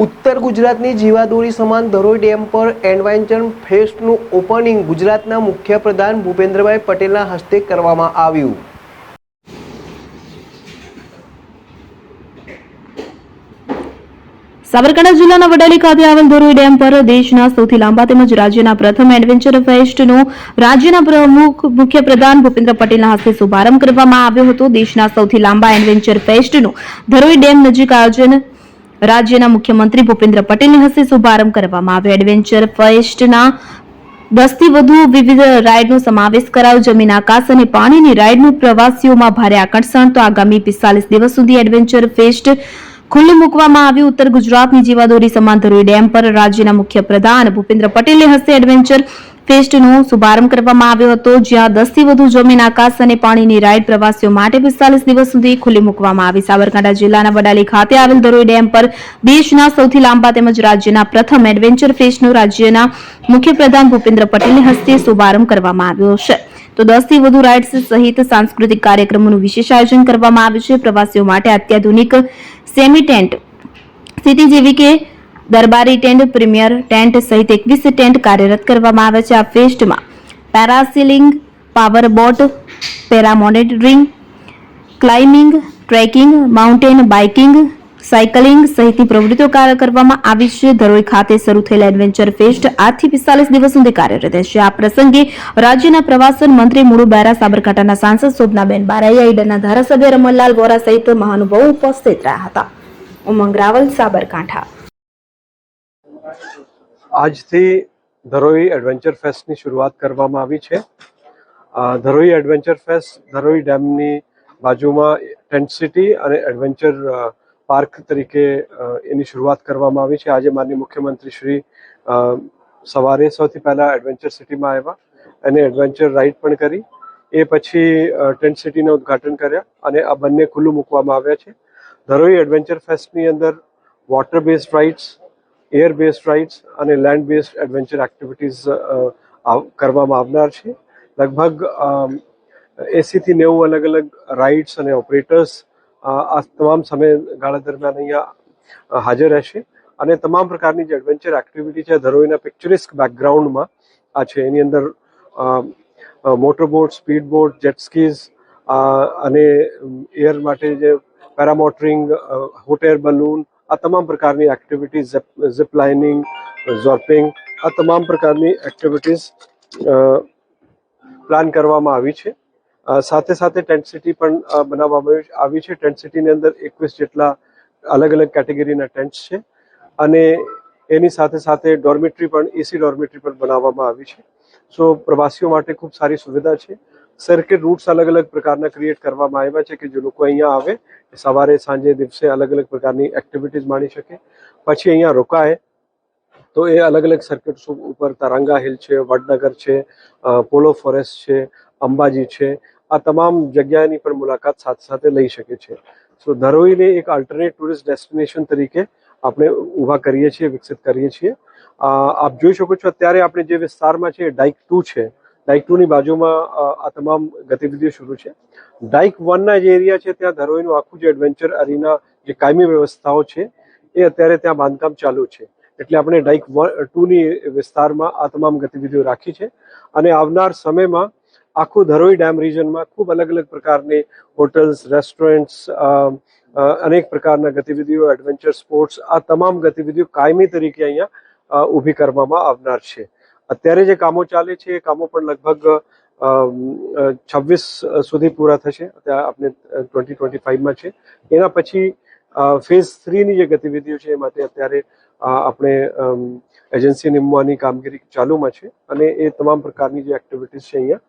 ઉત્તર ગુજરાતની જીવાદોરી સમાન ધરોઈ ડેમ પર એડવેન્ચર ફેસ્ટનું ઓપનિંગ ગુજરાતના મુખ્યપ્રધાન ભૂપેન્દ્રભાઈ પટેલના હસ્તે કરવામાં આવ્યું। સાબરકાંઠા જિલ્લાના વડાલી ખાતે આવેલ ધરોઈ ડેમ પર દેશના સૌથી લાંબા તેમજ રાજ્યના પ્રથમ એડવેન્ચર ફેસ્ટનો રાજ્યના મુખ્યપ્રધાન ભૂપેન્દ્ર પટેલના હસ્તે શુભારંભ કરવામાં આવ્યો હતો। દેશના સૌથી લાંબા એડવેન્ચર ફેસ્ટનું ધરોઈ ડેમ નજીક આયોજન રાજ્યના મુખ્યમંત્રી ભૂપેન્દ્ર પટેલના હસ્તે શુભારંભ કરવામાં આવ્યો। એડવેન્ચર ફેસ્ટના 10 થી વધુ વિવિધ રાઇડનો સમાવેશ કરાયો। જમીન, આકાશ અને પાણીની રાઇડનું પ્રવાસીઓમાં ભારે આકર્ષણ। તો આગામી 45 દિવસ સુધી એડવેન્ચર ફેસ્ટ ખુલ્લું મૂકવામાં આવ્યું। ઉત્તર ગુજરાતની જીવાદોરી સમાન ધરોઈ ડેમ પર રાજ્યના મુખ્યપ્રધાન ભૂપેન્દ્ર પટેલના હસ્તે એડવેન્ચર ફેસ્ટનો શુભારંભ કરવામાં આવ્યો હતો, જ્યાં 10 થી વધુ જમીન, આકાશ અને પાણીની રાઇડ પ્રવાસીઓ માટે 45 દિવસ સુધી ખુલ્લી મૂકવામાં આવી। સાબરકાંઠા જિલ્લાના વડાલી ખાતે આવેલ ધરોઈ ડેમ પર દેશના સૌથી લાંબા તેમજ રાજ્યના પ્રથમ એડવેન્ચર ફેસ્ટનો રાજ્યના મુખ્યપ્રધાન ભૂપેન્દ્ર પટેલના હસ્તે શુભારંભ કરવામાં આવ્યો છે। તો 10 થી વધુ રાઇડ્સ સહિત સાંસ્કૃતિક કાર્યક્રમોનું વિશેષ આયોજન કરવામાં આવ્યું છે। પ્રવાસીઓ માટે અત્યાધુનિક સેમી ટેન્ટ સિટી જેવી કે દરબારી ટેન્ટ, પ્રીમિયર ટેન્ટ સહિત 21 ટેન્ટ કાર્યરત કરવામાં આવે છે। આ ફેસ્ટમાં parasailing, power boat, paramotoring, climbing, trekking, mountain biking, cycling સહિતની પ્રવૃત્તિઓ કરવામાં આવી છે। ધરોઈ ખાતે શરૂ થયેલા એડવેન્ચર ફેસ્ટ આજથી 45 દિવસ સુધી કાર્યરત રહેશે। આ પ્રસંગે રાજ્યના પ્રવાસન મંત્રી મુળુ બેરા, સાબરકાંઠાના સાંસદ શોભનાબેન બારૈયા, ઈડરના ધારાસભ્ય રમણલાલ વોરા સહિત મહાનુભાવો ઉપસ્થિત રહ્યા હતા। ઉમંગ રાવલ, સાબરકાંઠા। આજથી ધરોઈ એડવેન્ચર ફેસ્ટની શરૂઆત કરવામાં આવી છે। ધરોઈ એડવેન્ચર ફેસ્ટ ધરોઈ ડેમની બાજુમાં ટેન્ટ સિટી અને એડવેન્ચર પાર્ક તરીકે એની શરૂઆત કરવામાં આવી છે। આજે માનનીય મુખ્યમંત્રી શ્રી સવારે સૌથી પહેલા એડવેન્ચર સિટીમાં આવ્યા અને એડવેન્ચર રાઇડ પણ કરી। એ પછી ટેન્ટ સિટીનું ઉદ્ઘાટન કર્યા અને આ બંને ખુલ્લું મૂકવામાં આવ્યા છે। ધરોઈ એડવેન્ચર ફેસ્ટની અંદર water based rides, air based rides અને લેન્ડ બેઝડ એડવેન્ચર એક્ટિવિટીઝ કરવામાં આવનાર છે। લગભગ 80 થી 90 અલગ અલગ રાઇડ્સ અને ઓપરેટર્સ આ તમામ સમયગાળા દરમિયાન અહીંયા હાજર રહેશે અને તમામ પ્રકારની જે એડવેન્ચર એક્ટિવિટી છે ધરોઈના પિક્ચરિસ્ક બેકગ્રાઉન્ડમાં આ છે। એની અંદર motor boat, speed boat, jet skis અને એર માટે જે પેરામોટરિંગ, હોટ એર બલૂન, આ તમામ પ્રકારની એક્ટિવિટીઝ, ઝિપ લાઇનિંગ, ઝોર્પિંગ, આ તમામ પ્રકારની એક્ટિવિટીઝ પ્લાન કરવામાં આવી છે। સાથે સાથે ટેન્ટ સિટી પણ બનાવવામાં આવી છે। ટેન્ટ સિટીની અંદર 21 જેટલા અલગ અલગ કેટેગરીના ટેન્ટ્સ છે અને એની સાથે સાથે ડોર્મેટરી પણ, એસી ડોર્મેટરી પણ બનાવવામાં આવી છે। સો પ્રવાસીઓ માટે ખૂબ સારી સુવિધા છે। સર્કિટ રૂટ્સ અલગ અલગ પ્રકારના ક્રિએટ કરવામાં આવ્યા છે કે જે લોકો અહીંયા આવે સવારે, સાંજે, દિવસે અલગ અલગ પ્રકારની એક્ટિવિટીઝ માણી શકે, પછી અહીંયા રોકાય તો એ અલગ અલગ સર્કિટ્સ ઉપર તરંગા હિલ છે, વડનગર છે, પોલો ફોરેસ્ટ છે, અંબાજી છે, આ તમામ જગ્યાની પણ મુલાકાત સાથે સાથે લઈ શકે છે। સો ધરોઈને એક આલ્ટરનેટ ટુરિસ્ટ ડેસ્ટિનેશન તરીકે આપણે ઊભા કરીએ છીએ, વિકસિત કરીએ છીએ। આપ જોઈ શકો છો અત્યારે આપણે જે વિસ્તારમાં છે ડાઇક 2 છે। ડાઇક 2ની બાજુમાં આ તમામ ગતિવિધિઓ શરૂ છે। ડાઇક 1ના જે એરિયા છે ત્યાં ધરોઈનું આખું જે એડવેન્ચર અરીના જે કાયમી વ્યવસ્થાઓ છે એ અત્યારે ત્યાં બાંધકામ ચાલુ છે, એટલે આપણે ડાઇક 2ની વિસ્તારમાં આ તમામ ગતિવિધિઓ રાખી છે અને આવનાર સમયમાં આખું ધરોઈ ડેમ રિજનમાં ખૂબ અલગ અલગ પ્રકારની હોટલ્સ, રેસ્ટોરન્ટ્સ, અનેક પ્રકારના ગતિવિધિઓ, એડવેન્ચર સ્પોર્ટ્સ, આ તમામ ગતિવિધિઓ કાયમી તરીકે અહીંયા ઊભી કરવામાં આવનાર છે। અત્યારે જે કામો ચાલે છે એ કામો પણ લગભગ 26 સુધી પૂરા થશે, અત્યારે આપણે 2025માં છે। એના પછી ફેઝ 3ની જે ગતિવિધિઓ છે એ માટે અત્યારે આપણે એજન્સી નિમવાની કામગીરી ચાલુમાં છે અને એ તમામ પ્રકારની જે એક્ટિવિટીઝ છે અહીંયા